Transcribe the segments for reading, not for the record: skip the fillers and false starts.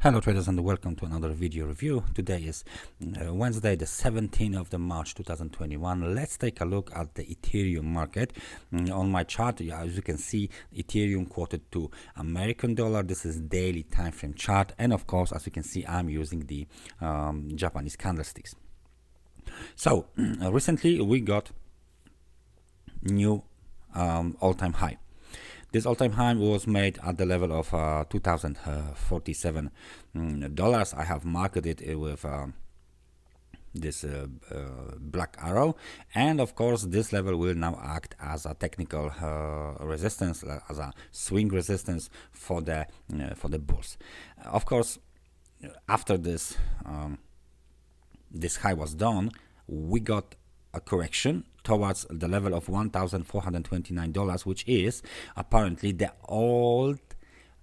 Hello traders and welcome to another video review. Today is Wednesday the 17th of the March 2021. Let's take a look at the Ethereum market. On my chart, as you can see, Ethereum quoted to American dollar. This is daily time frame chart, and of course, as you can see, I'm using the Japanese candlesticks. So recently we got new all-time high. This all-time high was made at the level of $2,047. I have marked it with this black arrow, and of course this level will now act as a technical resistance, as a swing resistance for the bulls. Of course, after this this high was done, we got a correction towards the level of $1,429, which is apparently the old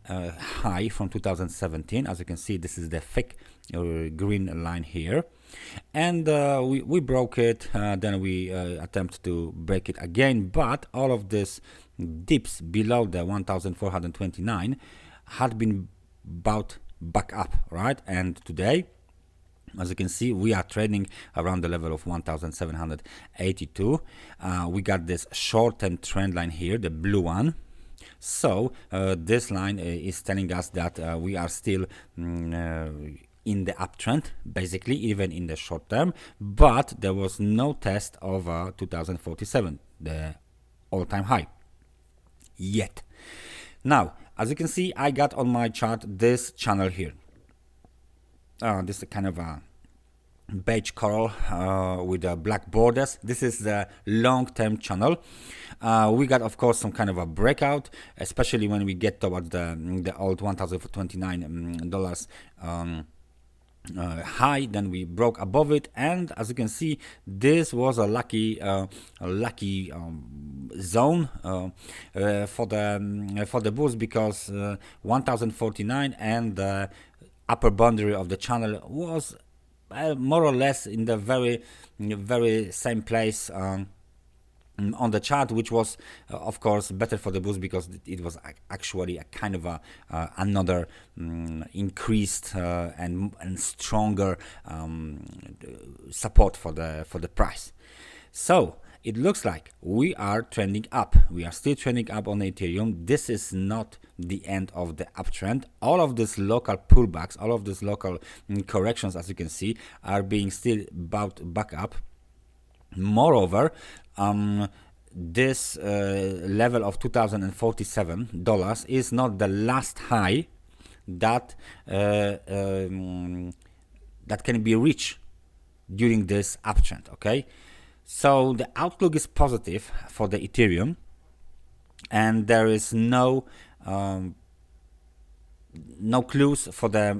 high from 2017. As you can see, this is the thick green line here, and we broke it. Then we attempt to break it again, but all of these dips below the 1,429 had been bought back up, right? And today, as you can see, we are trading around the level of 1,782. We got this short-term trend line here, the blue one. So this line is telling us that we are still in the uptrend, basically, even in the short term. But there was no test of 2047, the all-time high, yet. Now, as you can see, I got on my chart this channel here. This is kind of a beige coral with black borders. This is the long-term channel. We got, of course, some kind of a breakout, especially when we get towards the old $1,029 high. Then we broke above it, and as you can see, this was a lucky zone for the bulls, because 1,049 and the upper boundary of the channel was more or less in the very same place on the chart, which was of course better for the bulls, because it was actually a kind of another increased and stronger support for the price. So it looks like we are trending up. We are still trending up on Ethereum. This is not the end of the uptrend. All of these local pullbacks, all of these local corrections, as you can see, are being still bought back up. Moreover, this level of $2,047 is not the last high that that can be reached during this uptrend. Okay. So the outlook is positive for the Ethereum, and there is no clues for the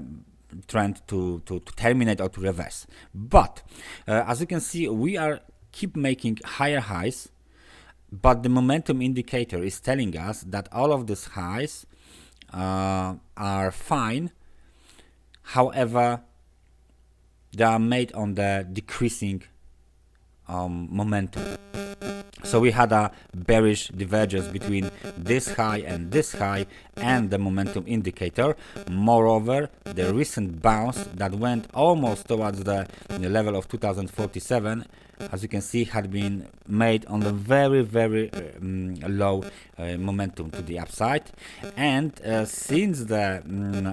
trend to terminate or to reverse. But as you can see, we are keep making higher highs, but the momentum indicator is telling us that all of these highs are fine. However, they are made on the decreasing momentum. So we had a bearish divergence between this high and this high and the momentum indicator. Moreover, the recent bounce that went almost towards the level of 2047, as you can see, had been made on the very low momentum to the upside. And since the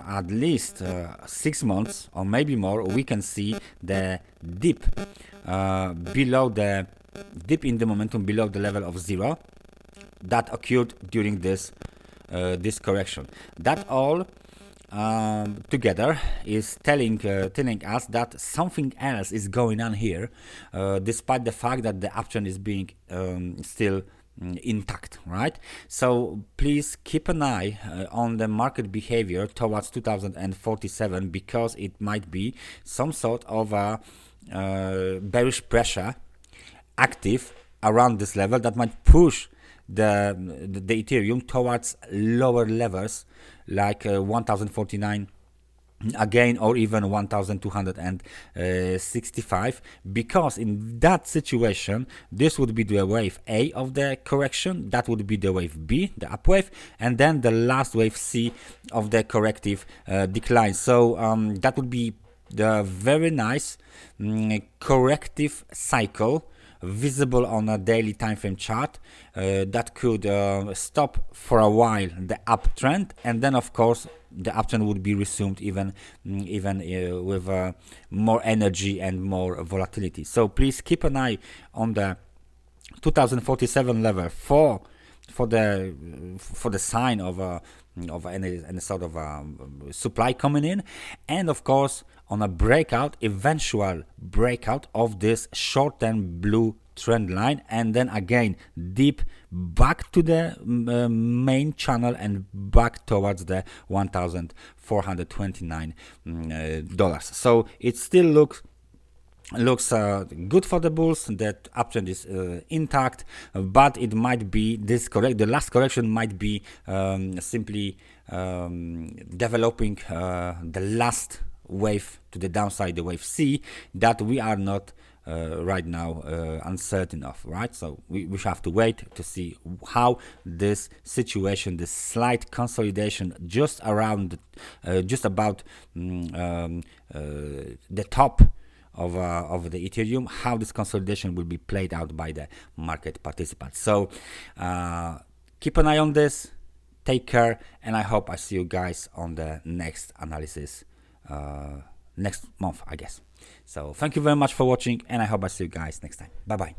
at least 6 months or maybe more, we can see the dip below the dip in the momentum below the level of 0 that occurred during this this correction. That all together is telling us that something else is going on here, despite the fact that the uptrend is being still intact, right? So please keep an eye on the market behavior towards 2047, because it might be some sort of a bearish pressure active around this level that might push the Ethereum towards lower levels like 1,049 again, or even 1265, because in that situation this would be the wave A of the correction, that would be the wave B, the up wave, and then the last wave C of the corrective decline. So that would be the very nice corrective cycle visible on a daily time frame chart that could stop for a while the uptrend, and then of course the uptrend would be resumed even with more energy and more volatility. So please keep an eye on the 2047 level for the sign of any sort of supply coming in, and of course on a breakout, eventual breakout of this short-term blue trend line, and then again deep back to the main channel and back towards the $1,429. So it still looks good for the bulls. That uptrend is intact, but it might be the last correction might be simply developing the last wave to the downside, the wave C, that we are not right now uncertain of, right? So we have to wait to see how this situation, this slight consolidation just around just about the top of the Ethereum, how this consolidation will be played out by the market participants. So keep an eye on this, take care, and I hope I see you guys on the next analysis next month, I guess. So thank you very much for watching, and I hope I see you guys next time. Bye bye.